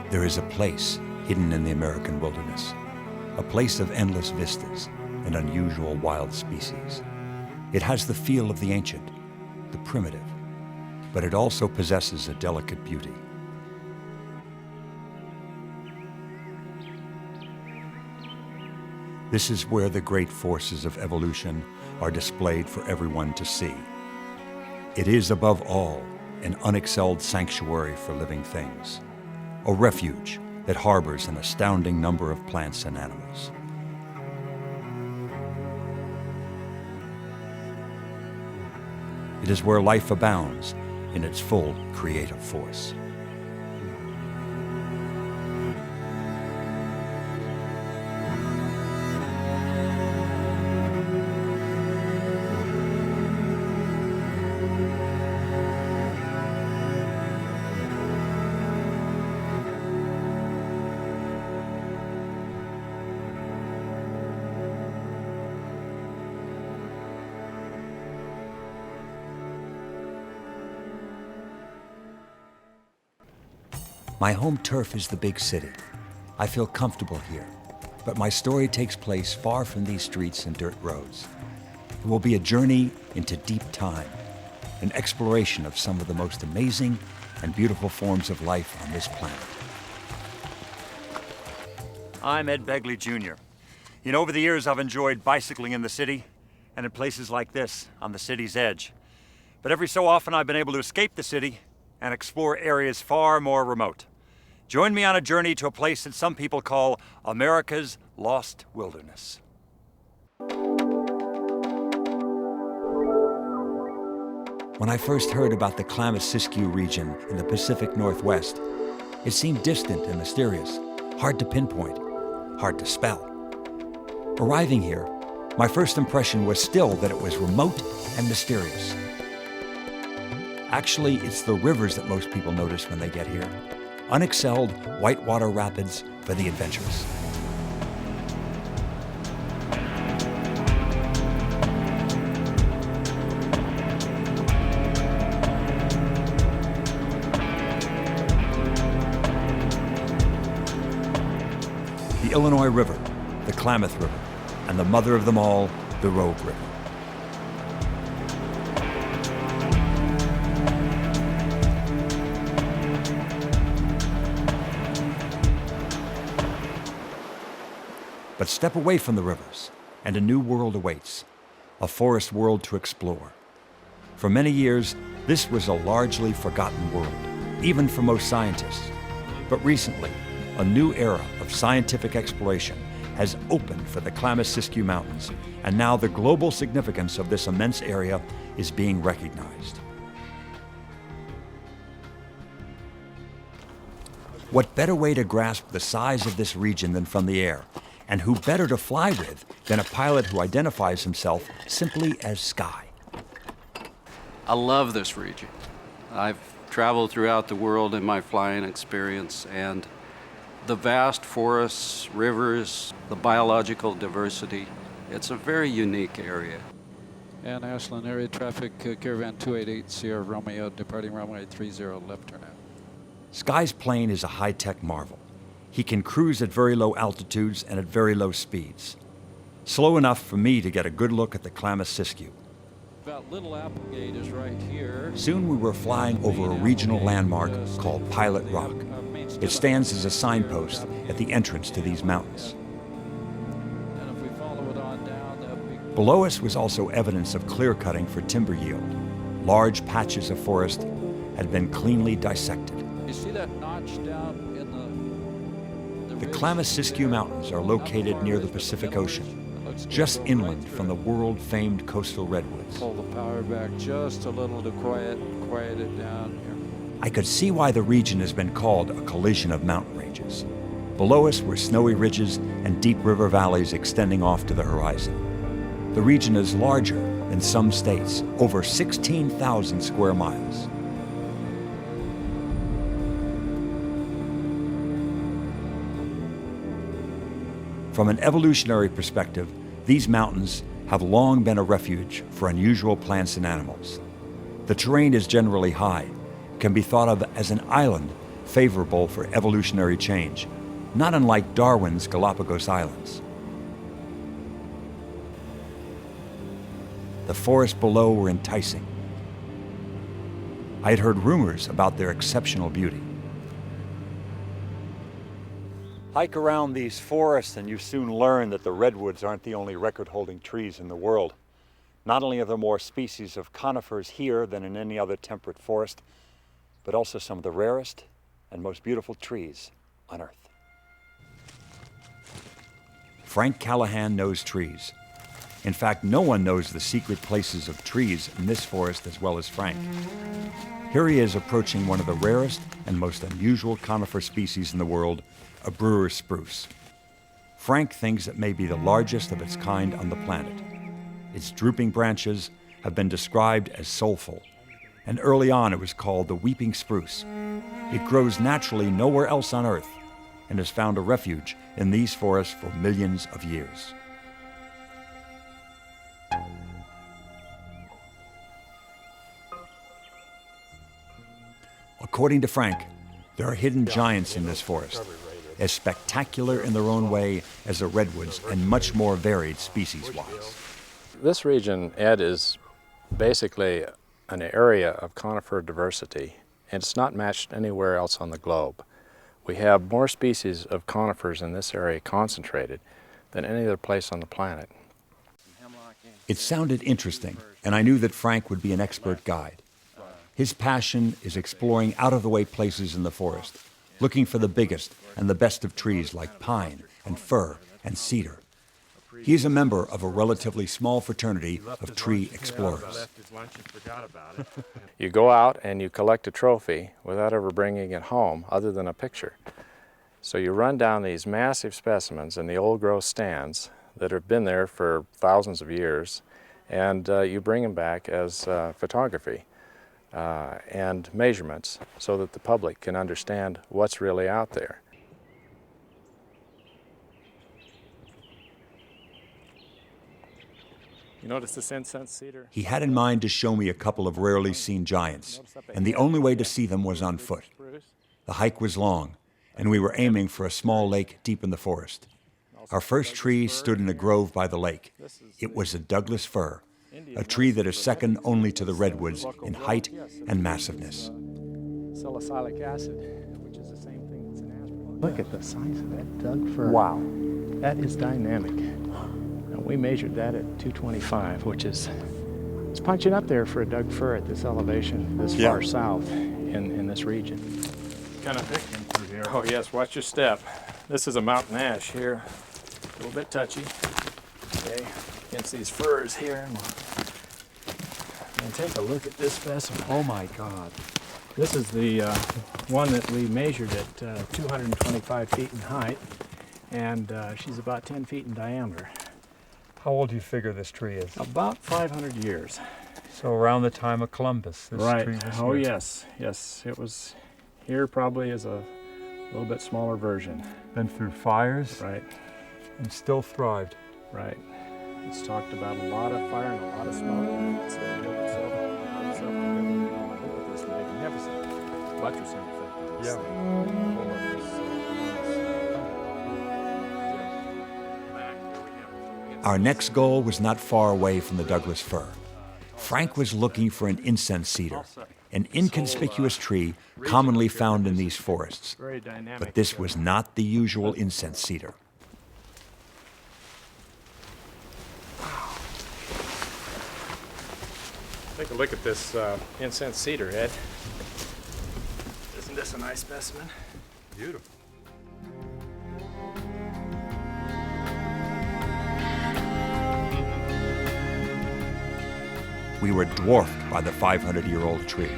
There is a place hidden in the American wilderness, a place of endless vistas and unusual wild species. It has the feel of the ancient, the primitive, but it also possesses a delicate beauty. This is where the great forces of evolution are displayed for everyone to see. It is, above all, an unexcelled sanctuary for living things, a refuge that harbors an astounding number of plants and animals. It is where life abounds in its full creative force. My home turf is the big city. I feel comfortable here, but my story takes place far from these streets and dirt roads. It will be a journey into deep time, an exploration of some of the most amazing and beautiful forms of life on this planet. I'm Ed Begley Jr. You know, over the years I've enjoyed bicycling in the city and in places like this, on the city's edge. But every so often I've been able to escape the city and explore areas far more remote. Join me on a journey to a place that some people call America's Lost Wilderness. When I first heard about the Siskiyou region in the Pacific Northwest, it seemed distant and mysterious, hard to pinpoint, hard to spell. Arriving here, my first impression was still that it was remote and mysterious. Actually, it's the rivers that most people notice when they get here. Unexcelled whitewater rapids for the adventurous. The Illinois River, the Klamath River, and the mother of them all, the Rogue River. But step away from the rivers, and a new world awaits, a forest world to explore. For many years, this was a largely forgotten world, even for most scientists. But recently, a new era of scientific exploration has opened for the Siskiyou Mountains, and now the global significance of this immense area is being recognized. What better way to grasp the size of this region than from the air? And who better to fly with than a pilot who identifies himself simply as Sky? I love this region. I've traveled throughout the world in my flying experience, and the vast forests, rivers, the biological diversity, it's a very unique area. And Ashland area traffic, Caravan 288, Sierra Romeo, departing runway 30, left turn out. Sky's plane is a high-tech marvel. He can cruise at very low altitudes and at very low speeds. Slow enough for me to get a good look at the Siskiyou. About Little Applegate is right here. Soon we were flying over a regional landmark called Pilot Rock. It stands as a signpost at the entrance to these mountains. And if we follow it on down, that'd be... Below us was also evidence of clear cutting for timber yield. Large patches of forest had been cleanly dissected. You see that notch down in The Siskiyou Mountains are located near the Pacific Ocean, just inland from the world-famed coastal redwoods. Pull the power back just a little to quiet it down here. I could see why the region has been called a collision of mountain ranges. Below us were snowy ridges and deep river valleys extending off to the horizon. The region is larger than some states, over 16,000 square miles. From an evolutionary perspective, these mountains have long been a refuge for unusual plants and animals. The terrain is generally high, can be thought of as an island favorable for evolutionary change, not unlike Darwin's Galapagos Islands. The forests below were enticing. I had heard rumors about their exceptional beauty. Hike around these forests and you soon learn that the redwoods aren't the only record-holding trees in the world. Not only are there more species of conifers here than in any other temperate forest, but also some of the rarest and most beautiful trees on Earth. Frank Callahan knows trees. In fact, no one knows the secret places of trees in this forest as well as Frank. Here he is approaching one of the rarest and most unusual conifer species in the world, a brewer's spruce. Frank thinks it may be the largest of its kind on the planet. Its drooping branches have been described as soulful, and early on it was called the weeping spruce. It grows naturally nowhere else on Earth and has found a refuge in these forests for millions of years. According to Frank, there are hidden giants in this forest, as spectacular in their own way as the redwoods and much more varied species-wise. This region, Ed, is basically an area of conifer diversity, and it's not matched anywhere else on the globe. We have more species of conifers in this area concentrated than any other place on the planet. It sounded interesting, and I knew that Frank would be an expert guide. His passion is exploring out-of-the-way places in the forest, looking for the biggest and the best of trees like pine and fir and cedar. He is a member of a relatively small fraternity of tree explorers. You go out and you collect a trophy without ever bringing it home other than a picture. So you run down these massive specimens in the old growth stands that have been there for thousands of years, and you bring them back as photography and measurements so that the public can understand what's really out there. You notice this incense cedar? He had in mind to show me a couple of rarely seen giants, and the only way to see them was on foot. The hike was long, and we were aiming for a small lake deep in the forest. Our first tree stood in a grove by the lake. It was a Douglas fir, a tree that is second only to the redwoods in height and massiveness. Salicylic acid, which is the same thing that's in aspirin. Look at the size of that Doug fir. Wow. That is dynamic. And we measured that at 225, which is, it's punching up there for a Doug fir at this elevation, this far south in this region. Kind of thick in through here. Oh yes, watch your step. This is a mountain ash here, a little bit touchy. Okay, against these firs here. And take a look at this specimen. Oh my God. This is the one that we measured at 225 feet in height, and she's about 10 feet in diameter. How old do you figure this tree is? About 500 years. So around the time of Columbus, this Right. tree was Oh here. yes, yes. It was here probably as a little bit smaller version. Been through fires Right, and still thrived. right. It's talked about a lot of fire and a lot of smoke. So it built itself together. Look at this magnificent buttressing effect on this thing. Full of this, Our next goal was not far away from the Douglas fir. Frank was looking for an incense cedar, an inconspicuous tree commonly found in these forests. very dynamic. But this was not the usual incense cedar. Take a look at this incense cedar, Ed. Isn't this a nice specimen? Beautiful. We were dwarfed by the 500-year-old tree.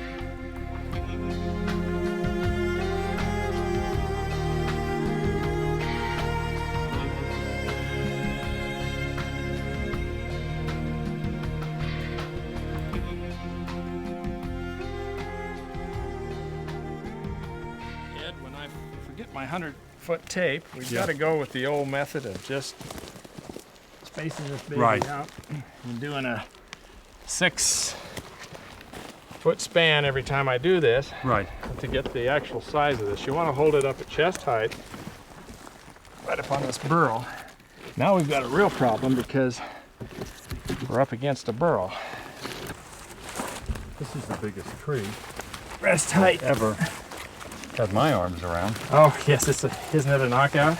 my 100-foot tape, we've got to go with the old method of just spacing this baby out and doing a 6-foot span every time I do this. Right. To get the actual size of this. You want to hold it up at chest height, right up on this burl. Now we've got a real problem because we're up against a burl. This is the biggest tree Rest height. ever had my arms around. Oh yes, isn't it a knockout?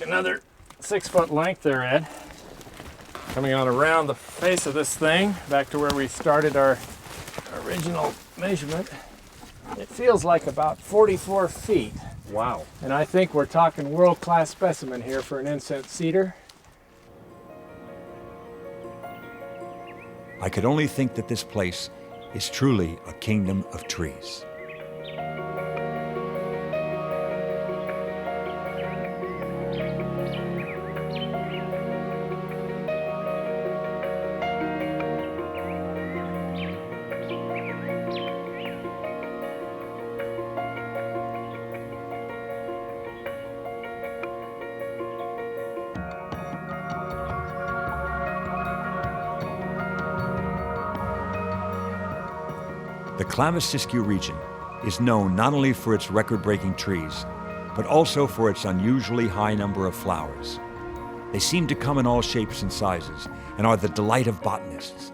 Another 6-foot length there, Ed. Coming on around the face of this thing, back to where we started our original measurement. It feels like about 44 feet. Wow. And I think we're talking world-class specimen here for an incense cedar. I could only think that this place is truly a kingdom of trees. The Klamath-Siskiyou region is known not only for its record-breaking trees, but also for its unusually high number of flowers. They seem to come in all shapes and sizes and are the delight of botanists.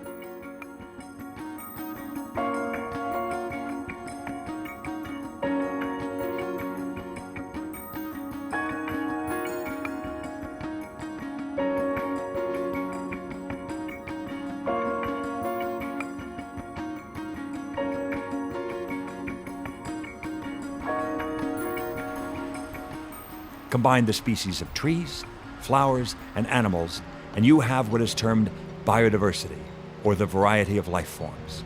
Combine the species of trees, flowers, and animals, and you have what is termed biodiversity, or the variety of life forms.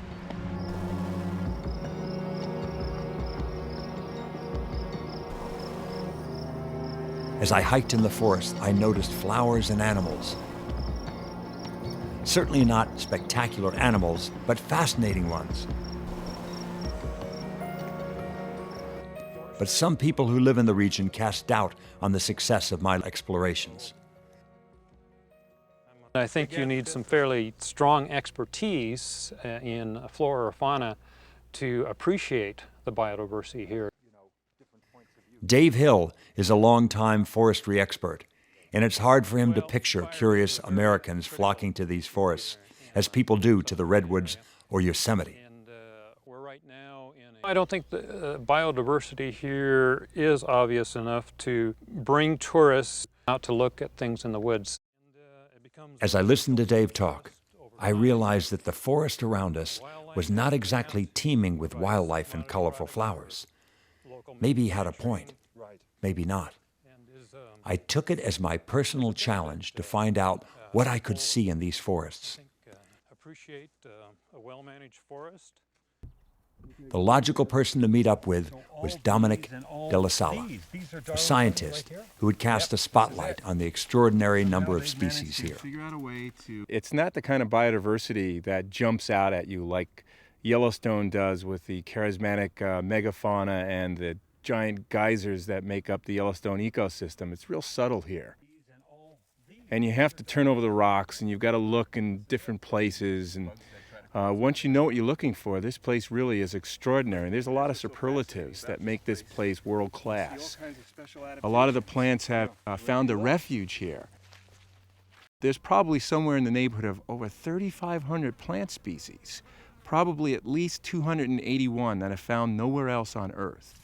As I hiked in the forest, I noticed flowers and animals. Certainly not spectacular animals, but fascinating ones. But some people who live in the region cast doubt on the success of my explorations. I think you need some fairly strong expertise in flora or fauna to appreciate the biodiversity here. Dave Hill is a longtime forestry expert, and it's hard for him to picture curious Americans flocking to these forests, as people do to the redwoods or Yosemite. I don't think the biodiversity here is obvious enough to bring tourists out to look at things in the woods. As I listened to Dave talk, I realized that the forest around us was not exactly teeming with wildlife and colorful flowers. Maybe he had a point, maybe not. I took it as my personal challenge to find out what I could see in these forests. Appreciate a well-managed forest. The logical person to meet up with was Dominic De La Sala, a scientist who had cast a spotlight on the extraordinary number of species here. It's not the kind of biodiversity that jumps out at you like Yellowstone does with the charismatic megafauna and the giant geysers that make up the Yellowstone ecosystem. It's real subtle here. And you have to turn over the rocks, and you've got to look in different places. And once you know what you're looking for, this place really is extraordinary. And there's a lot of superlatives that make this place world class. A lot of the plants have found a refuge here. There's probably somewhere in the neighborhood of over 3,500 plant species, probably at least 281 that are found nowhere else on Earth.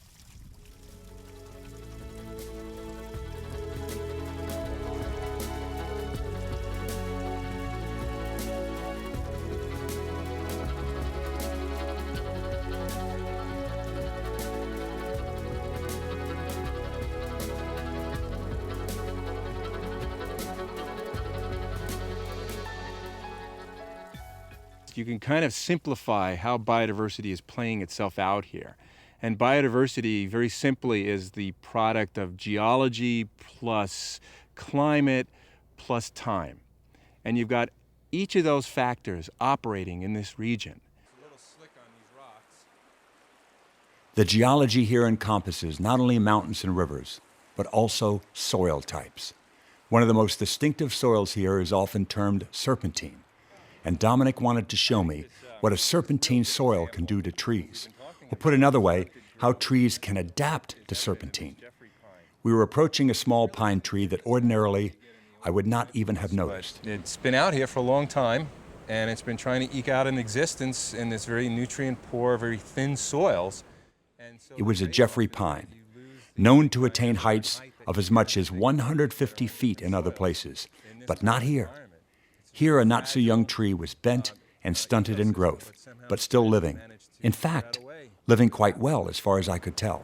You can kind of simplify how biodiversity is playing itself out here. And biodiversity, very simply, is the product of geology plus climate plus time. And you've got each of those factors operating in this region. The geology here encompasses not only mountains and rivers, but also soil types. One of the most distinctive soils here is often termed serpentine, and Dominic wanted to show me what a serpentine soil can do to trees, or put another way, how trees can adapt to serpentine. We were approaching a small pine tree that ordinarily I would not even have noticed. It's been out here for a long time, and it's been trying to eke out an existence in this very nutrient-poor, very thin soils. It was a Jeffrey pine, known to attain heights of as much as 150 feet in other places, but not here. Here, a not-so-young tree was bent and stunted in growth, but still living. In fact, living quite well as far as I could tell.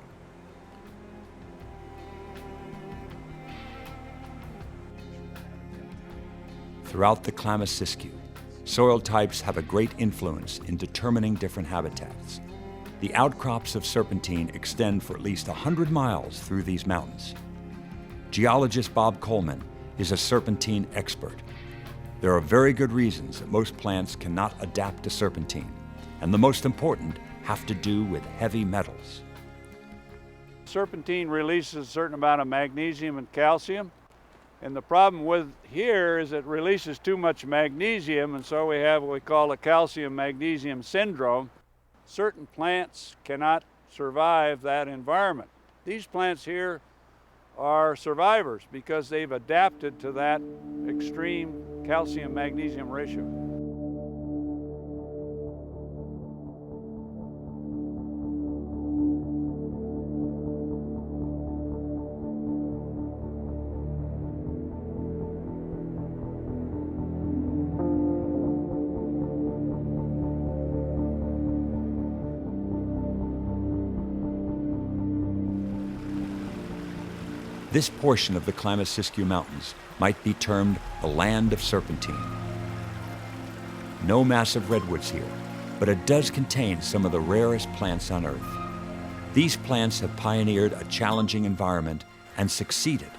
Throughout the Klamath-Siskiyou, soil types have a great influence in determining different habitats. The outcrops of serpentine extend for at least 100 miles through these mountains. Geologist Bob Coleman is a serpentine expert. There are very good reasons that most plants cannot adapt to serpentine, and the most important have to do with heavy metals. Serpentine releases a certain amount of magnesium and calcium, and the problem with here is it releases too much magnesium, and so we have what we call a calcium-magnesium syndrome. Certain plants cannot survive that environment. These plants here are survivors because they've adapted to that extreme calcium-magnesium ratio. This portion of the Klamath-Siskiyou Mountains might be termed the land of serpentine. No massive redwoods here, but it does contain some of the rarest plants on Earth. These plants have pioneered a challenging environment and succeeded.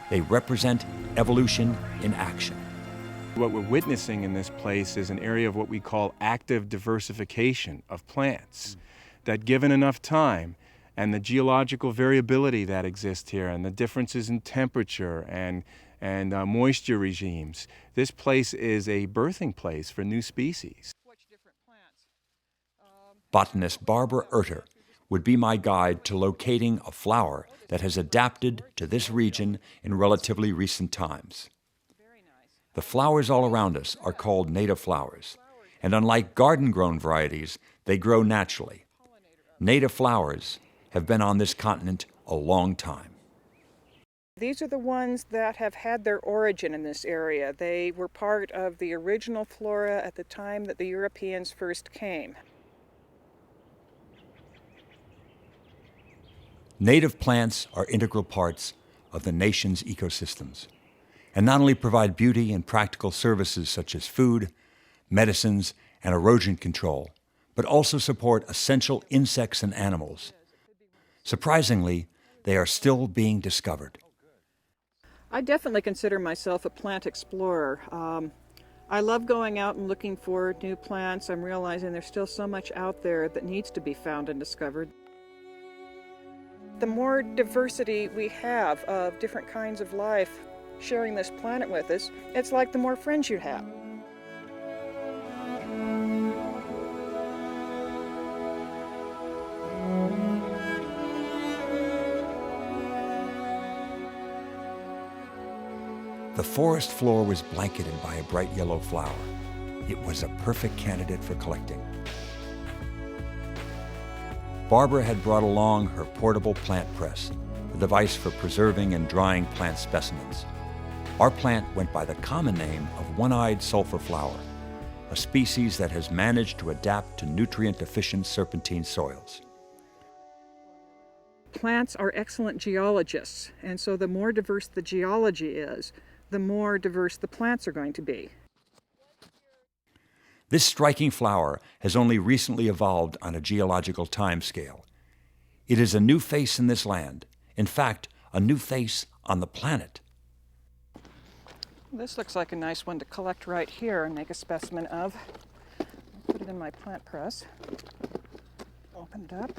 They represent evolution in action. What we're witnessing in this place is an area of what we call active diversification of plants, that given enough time, and the geological variability that exists here, and the differences in temperature and moisture regimes, this place is a birthing place for new species. Botanist Barbara Erter would be my guide to locating a flower that has adapted to this region in relatively recent times. The flowers all around us are called native flowers, and unlike garden-grown varieties, they grow naturally. Native flowers have been on this continent a long time. These are the ones that have had their origin in this area. They were part of the original flora at the time that the Europeans first came. Native plants are integral parts of the nation's ecosystems, and not only provide beauty and practical services such as food, medicines, and erosion control, but also support essential insects and animals. Surprisingly, they are still being discovered. I definitely consider myself a plant explorer. I love going out and looking for new plants. I'm realizing there's still so much out there that needs to be found and discovered. The more diversity we have of different kinds of life sharing this planet with us, it's like the more friends you have. The forest floor was blanketed by a bright yellow flower. It was a perfect candidate for collecting. Barbara had brought along her portable plant press, a device for preserving and drying plant specimens. Our plant went by the common name of one-eyed sulfur flower, a species that has managed to adapt to nutrient-deficient serpentine soils. Plants are excellent geologists, and so the more diverse the geology is, the more diverse the plants are going to be. This striking flower has only recently evolved on a geological timescale. It is a new face in this land. In fact, a new face on the planet. This looks like a nice one to collect right here and make a specimen of. I'll put it in my plant press. Open it up.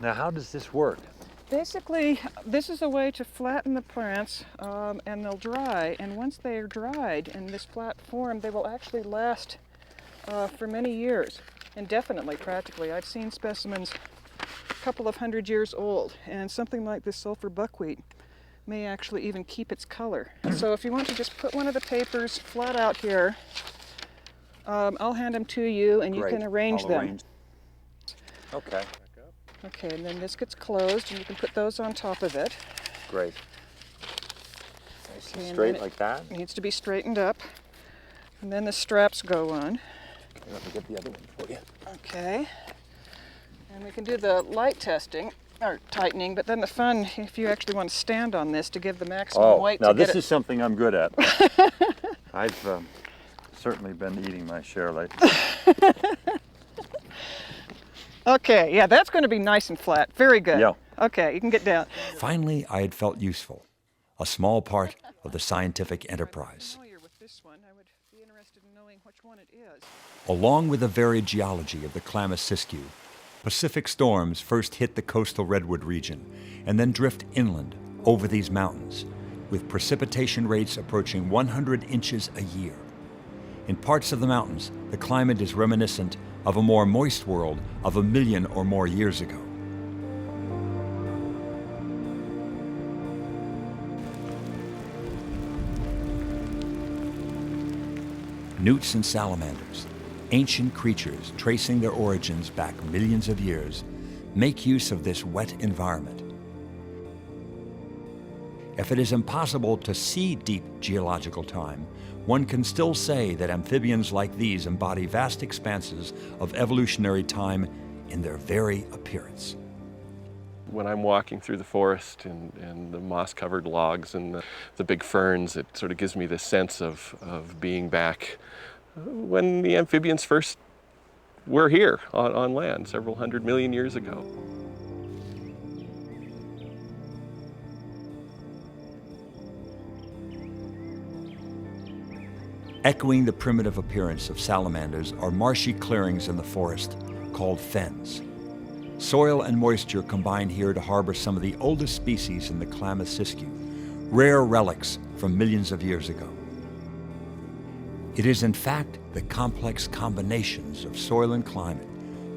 Now, how does this work? Basically, this is a way to flatten the plants, and they'll dry. And once they are dried in this flat form, they will actually last for many years, indefinitely, practically. I've seen specimens a couple of 100 years old, and something like this sulfur buckwheat may actually even keep its color. So if you want to just put one of the papers flat out here, I'll hand them to you, and you can arrange them. Okay. Okay, and then this gets closed, and you can put those on top of it. Great. Nice Okay, and straight like that. It needs to be straightened up. And then the straps go on. Let me get the other one for you. Okay. And we can do the light testing, or tightening, but then the fun, if you actually want to stand on this to give the maximum weight now to get this is something I'm good at. I've certainly been eating my share lately. Okay, yeah, that's going to be nice and flat. Very good. Yeah. Okay, you can get down. Finally, I had felt useful, a small part of the scientific enterprise. Familiar with this one, I would be interested in knowing which one it is. Along with the varied geology of the Klamath Siskiyou, Pacific storms first hit the coastal redwood region and then drift inland over these mountains, with precipitation rates approaching 100 inches a year. In parts of the mountains, the climate is reminiscent of a more moist world of 1 million or more years ago. Newts and salamanders, ancient creatures tracing their origins back millions of years, make use of this wet environment. If it is impossible to see deep geological time, one can still say that amphibians like these embody vast expanses of evolutionary time in their very appearance. When I'm walking through the forest and the moss-covered logs and the big ferns, it sort of gives me this sense of being back when the amphibians first were here on land several 100 million years ago. Echoing the primitive appearance of salamanders are marshy clearings in the forest called fens. Soil and moisture combine here to harbor some of the oldest species in the Klamath Siskiyou, rare relics from millions of years ago. It is in fact the complex combinations of soil and climate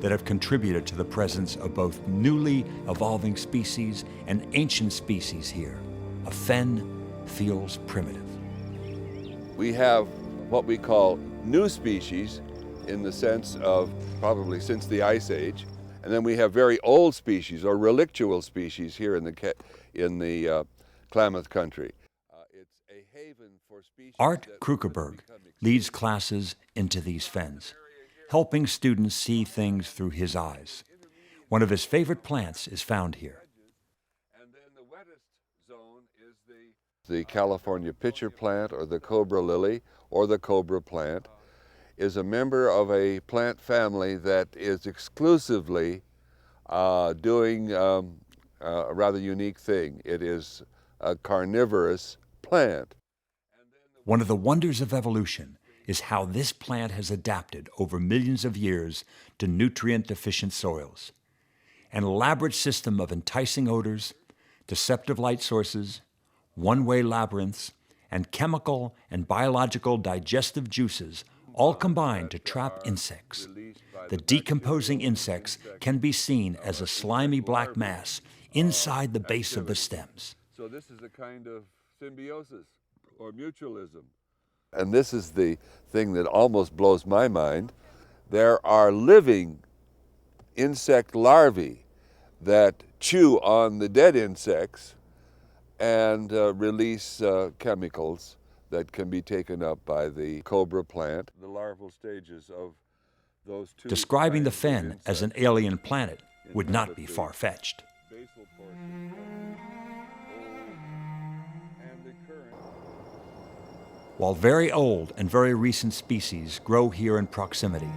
that have contributed to the presence of both newly evolving species and ancient species here. A fen feels primitive. We have what we call new species in the sense of probably since the Ice Age, and then we have very old species or relictual species here in the Klamath country. It's a haven for species. Art Krukeberg leads classes into these fens, helping students see things through his eyes. One of his favorite plants is found here. And then the wettest zone is the California pitcher plant, or the cobra lily, or the cobra plant, is a member of a plant family that is exclusively doing a rather unique thing. It is a carnivorous plant. One of the wonders of evolution is how this plant has adapted over millions of years to nutrient-deficient soils. An elaborate system of enticing odors, deceptive light sources, one-way labyrinths, and chemical and biological digestive juices all combine to trap insects. The decomposing insects can be seen as a slimy black mass inside the base of the stems. So this is a kind of symbiosis or mutualism. And this is the thing that almost blows my mind. There are living insect larvae that chew on the dead insects and release chemicals that can be taken up by the cobra plant. The larval stages of those two. Describing the fen as an alien planet would not be far-fetched. While very old and very recent species grow here in proximity,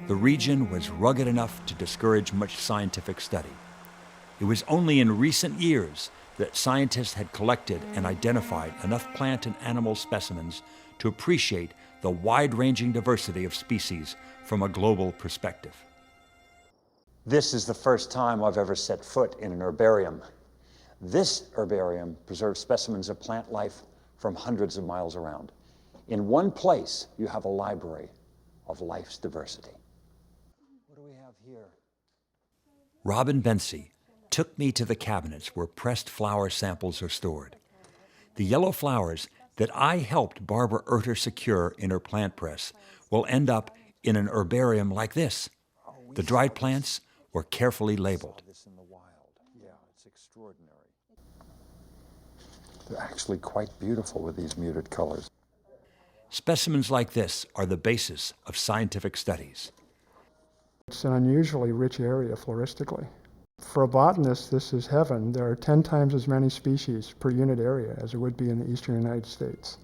the region was rugged enough to discourage much scientific study. It was only in recent years that scientists had collected and identified enough plant and animal specimens to appreciate the wide-ranging diversity of species from a global perspective. This is the first time I've ever set foot in an herbarium. This herbarium preserves specimens of plant life from hundreds of miles around. In one place, you have a library of life's diversity. What do we have here? Robin Bensey took me to the cabinets where pressed flower samples are stored. The yellow flowers that I helped Barbara Erter secure in her plant press will end up in an herbarium like this. The dried plants were carefully labeled. Yeah, it's extraordinary. They're actually quite beautiful with these muted colors. Specimens like this are the basis of scientific studies. It's an unusually rich area floristically. For a botanist, this is heaven. There are 10 times as many species per unit area as there would be in the eastern United States.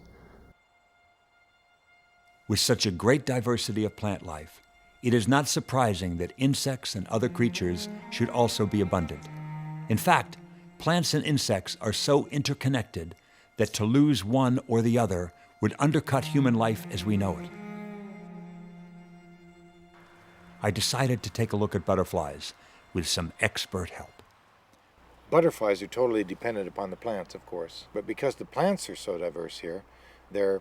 With such a great diversity of plant life, it is not surprising that insects and other creatures should also be abundant. In fact, plants and insects are so interconnected that to lose one or the other would undercut human life as we know it. I decided to take a look at butterflies with some expert help. Butterflies are totally dependent upon the plants, of course, but because the plants are so diverse here, there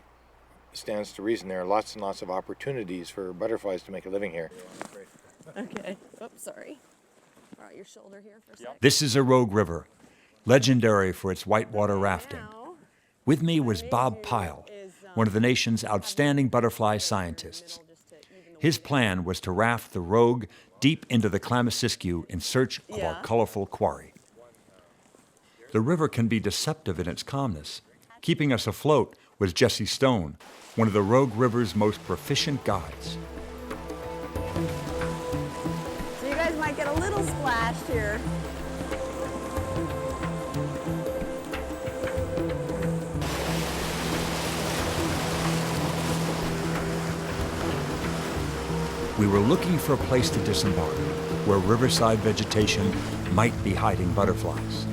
stands to reason there are lots and lots of opportunities for butterflies to make a living here. Okay. Oops, sorry. Brought your shoulder here for a second. This is a rogue river, legendary for its whitewater rafting. With me was Bob Pyle, one of the nation's outstanding butterfly scientists. His plan was to raft the Rogue deep into the Klamath Siskiyou in search of our colorful quarry. The river can be deceptive in its calmness. Keeping us afloat was Jesse Stone, one of the Rogue River's most proficient guides. So you guys might get a little splashed here. We were looking for a place to disembark, where riverside vegetation might be hiding butterflies.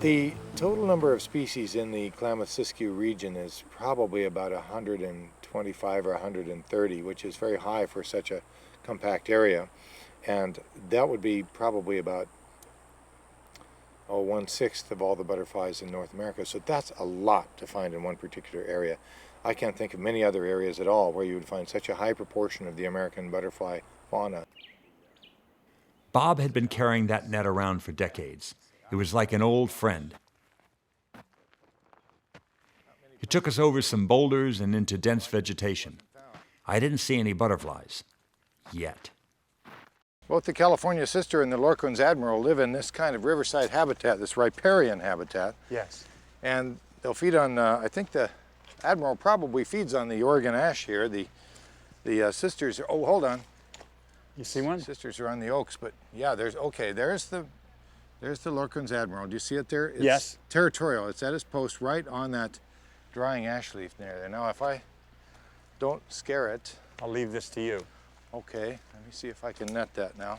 The total number of species in the Klamath-Siskiyou region is probably about 125 or 130, which is very high for such a compact area. And that would be probably about 1/6 of all the butterflies in North America. So that's a lot to find in one particular area. I can't think of many other areas at all where you would find such a high proportion of the American butterfly fauna. Bob had been carrying that net around for decades. It was like an old friend. He took us over some boulders and into dense vegetation. I didn't see any butterflies. Yet. Both the California sister and the Lorquin's admiral live in this kind of riverside habitat, this riparian habitat. Yes. And they'll feed on, I think the admiral probably feeds on the Oregon ash here. The sisters are, oh, hold on. You see one? Sisters are on the oaks, but yeah, there's the Lorquin's admiral. Do you see it there? It's yes. Territorial. It's at its post right on that drying ash leaf near there. Now, if I don't scare it. I'll leave this to you. Okay, let me see if I can net that now.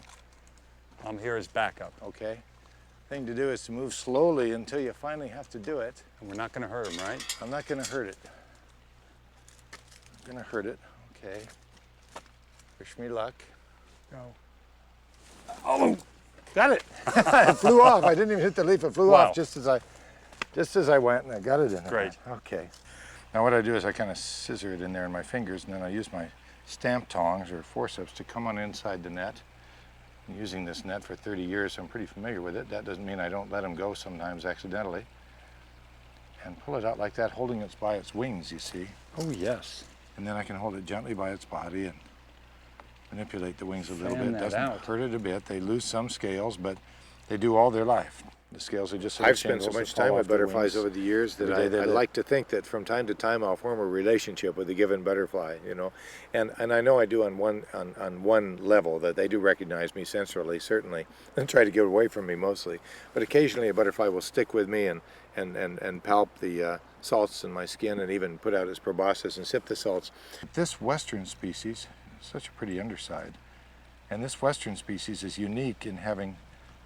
I'm here as backup. Okay. Thing to do is to move slowly until you finally have to do it. And we're not going to hurt him, right? I'm not going to hurt it. I'm going to hurt it. Okay. Wish me luck. Go. Oh, got it. It flew off. I didn't even hit the leaf. It flew off just as I went, and I got it in there. Great. Okay. Now what I do is I kind of scissor it in there in my fingers, and then I use my stamp tongs or forceps to come on inside the net. I'm using this net for 30 years, so I'm pretty familiar with it. That doesn't mean I don't let them go sometimes accidentally. And pull it out like that, holding it by its wings, you see. Oh, yes. And then I can hold it gently by its body and manipulate the wings a little Fan bit. that Doesn't out. hurt it a bit. They lose some scales, but they do all their life. The scales are just I've spent so much time with butterflies over the years that I live. like to think that from time to time I'll form a relationship with a given butterfly, you know, and I know I do on one level, that they do recognize me sensorily, certainly, and try to get away from me mostly. But occasionally a butterfly will stick with me and palp the salts in my skin and even put out its proboscis and sip the salts. This western species is such a pretty underside, and this western species is unique in having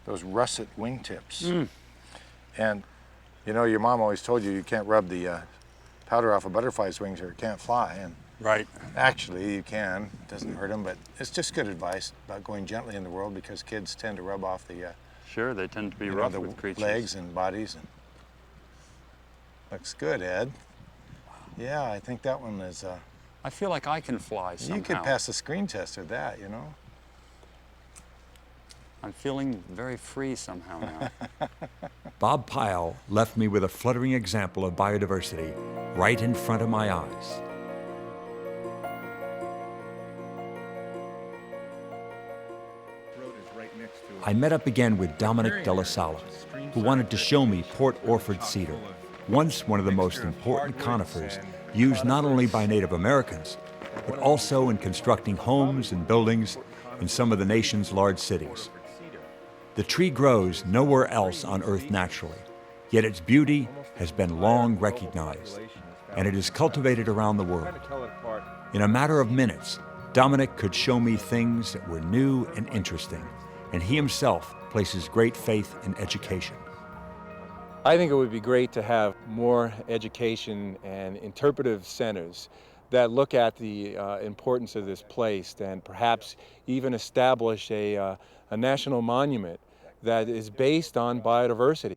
those russet wingtips. And you know, your mom always told you you can't rub the powder off a butterfly's wings or it can't fly, and Right. Actually, you can. It doesn't hurt them, but it's just good advice about going gently in the world because kids tend to rub off the Sure, they tend to be you know, rough the with creatures. legs and bodies. And looks good, Ed. Yeah, I think that one is. I feel like I can fly somehow. You could pass the screen test with that, you know. I'm feeling very free somehow now. Bob Pyle left me with a fluttering example of biodiversity right in front of my eyes. I met up again with Dominic De La Sala, who wanted to show me Port Orford cedar, once one of the most important conifers used not only by Native Americans, but also in constructing homes and buildings in some of the nation's large cities. The tree grows nowhere else on Earth naturally, yet its beauty has been long recognized, and it is cultivated around the world. In a matter of minutes, Dominic could show me things that were new and interesting, and he himself places great faith in education. I think it would be great to have more education and interpretive centers that look at the importance of this place and perhaps even establish a national monument that is based on biodiversity.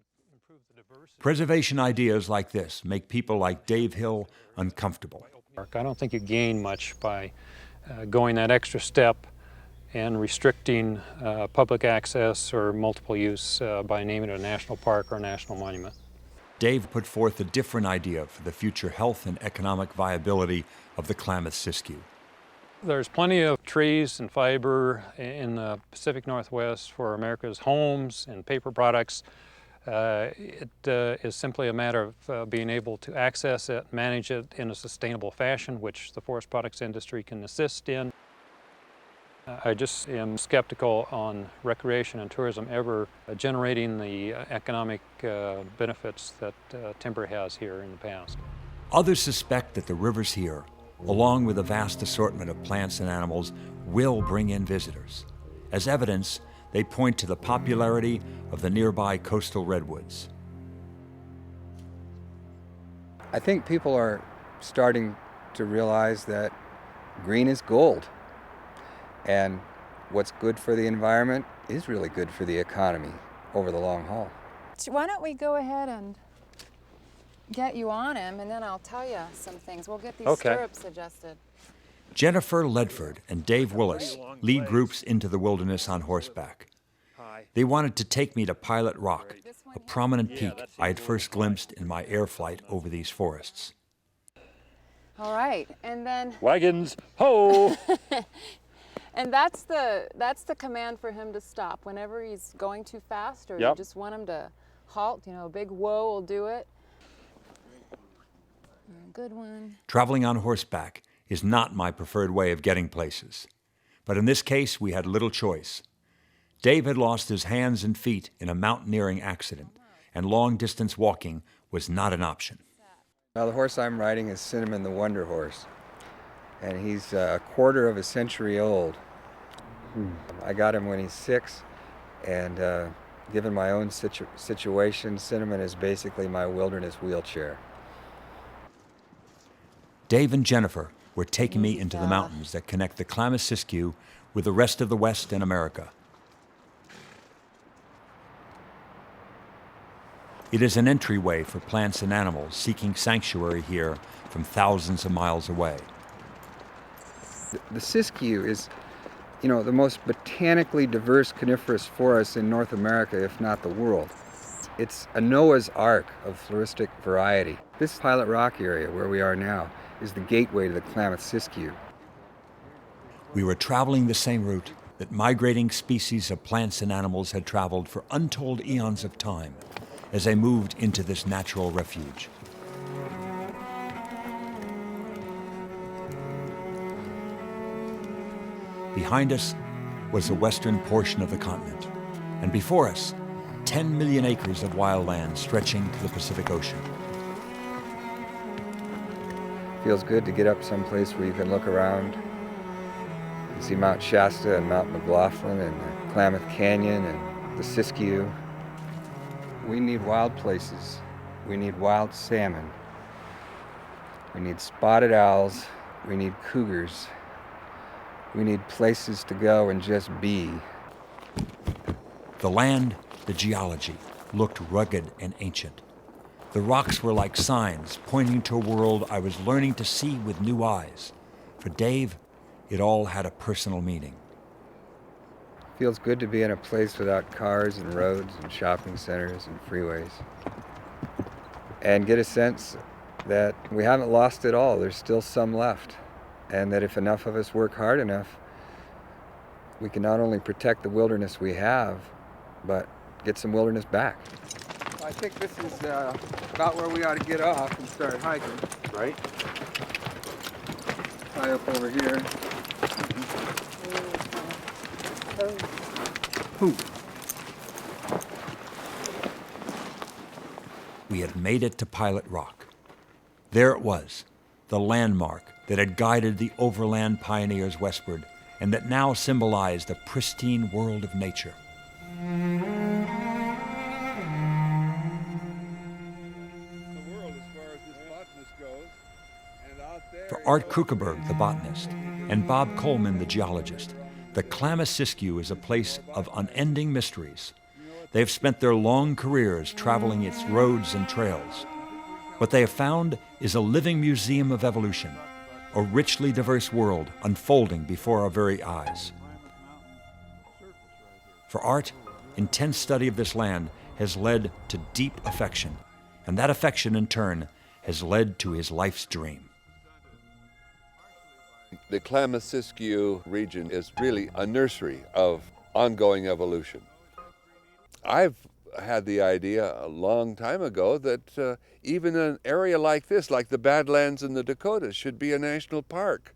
Preservation ideas like this make people like Dave Hill uncomfortable. I don't think you gain much by going that extra step and restricting public access or multiple use by naming it a national park or a national monument. Dave put forth a different idea for the future health and economic viability of the Klamath-Siskiyou. There's plenty of trees and fiber in the Pacific Northwest for America's homes and paper products. It is simply a matter of being able to access it, manage it in a sustainable fashion, which the forest products industry can assist in. I just am skeptical on recreation and tourism ever generating the economic benefits that timber has here in the past. Others suspect that the rivers here, along with a vast assortment of plants and animals, will bring in visitors. As evidence, they point to the popularity of the nearby coastal redwoods. I think people are starting to realize that green is gold. And what's good for the environment is really good for the economy over the long haul. Why don't we go ahead and get you on him, and then I'll tell you some things. We'll get these stirrups adjusted. Jennifer Ledford and Dave Willis lead groups into the wilderness on horseback. They wanted to take me to Pilot Rock, a prominent peak I had first glimpsed in my air flight over these forests. All right, and then... Wagons, ho! And that's the command for him to stop whenever he's going too fast, or you just want him to halt. You know, a big whoa will do it. Good one. Traveling on horseback is not my preferred way of getting places. But in this case, we had little choice. Dave had lost his hands and feet in a mountaineering accident, and long-distance walking was not an option. Now, the horse I'm riding is Cinnamon the Wonder Horse, and he's a quarter of a century old. I got him when he's 6, and given my own situation, Cinnamon is basically my wilderness wheelchair. Dave and Jennifer were taking me into the mountains that connect the Klamath-Siskiyou with the rest of the West and America. It is an entryway for plants and animals seeking sanctuary here from thousands of miles away. The Siskiyou is, you know, the most botanically diverse coniferous forest in North America, if not the world. It's a Noah's Ark of floristic variety. This Pilot Rock area, where we are now, is the gateway to the Klamath-Siskiyou. We were traveling the same route that migrating species of plants and animals had traveled for untold eons of time as they moved into this natural refuge. Behind us was the western portion of the continent, and before us, 10 million acres of wildland stretching to the Pacific Ocean. Feels good to get up someplace where you can look around and see Mount Shasta and Mount McLaughlin and the Klamath Canyon and the Siskiyou. We need wild places. We need wild salmon. We need spotted owls. We need cougars. We need places to go and just be. The land, the geology, looked rugged and ancient. The rocks were like signs pointing to a world I was learning to see with new eyes. For Dave, it all had a personal meaning. Feels good to be in a place without cars and roads and shopping centers and freeways. And get a sense that we haven't lost it all. There's still some left. And that if enough of us work hard enough, we can not only protect the wilderness we have, but get some wilderness back. I think this is about where we ought to get off and start hiking. Right? High up over here. We had made it to Pilot Rock. There it was, the landmark that had guided the overland pioneers westward and that now symbolized a pristine world of nature. For Art Kuckeberg, the botanist, and Bob Coleman, the geologist, the Klamath Siskiyou is a place of unending mysteries. They have spent their long careers traveling its roads and trails. What they have found is a living museum of evolution, a richly diverse world unfolding before our very eyes. For Art, intense study of this land has led to deep affection, and that affection in turn has led to his life's dream. The Klamath Siskiyou region is really a nursery of ongoing evolution. I've had the idea a long time ago that even an area like this, like the Badlands in the Dakotas, should be a national park.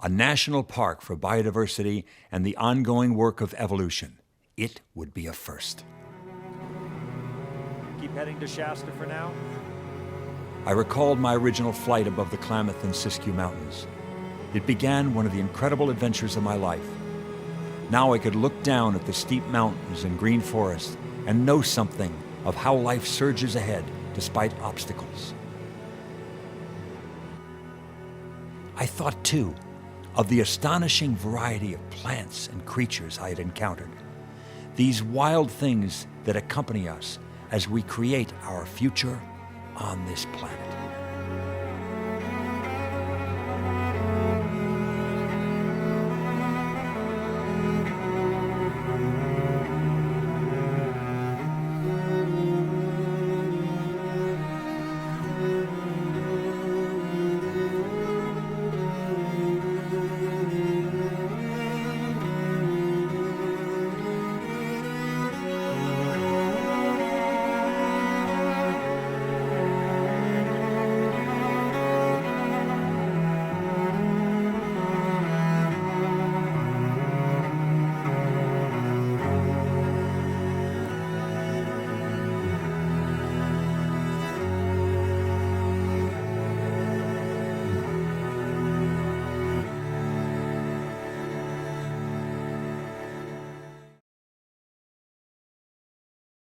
A national park for biodiversity and the ongoing work of evolution. It would be a first. Keep heading to Shasta for now. I recalled my original flight above the Klamath and Siskiyou Mountains. It began one of the incredible adventures of my life. Now I could look down at the steep mountains and green forests and know something of how life surges ahead despite obstacles. I thought, too, of the astonishing variety of plants and creatures I had encountered. These wild things that accompany us as we create our future on this planet.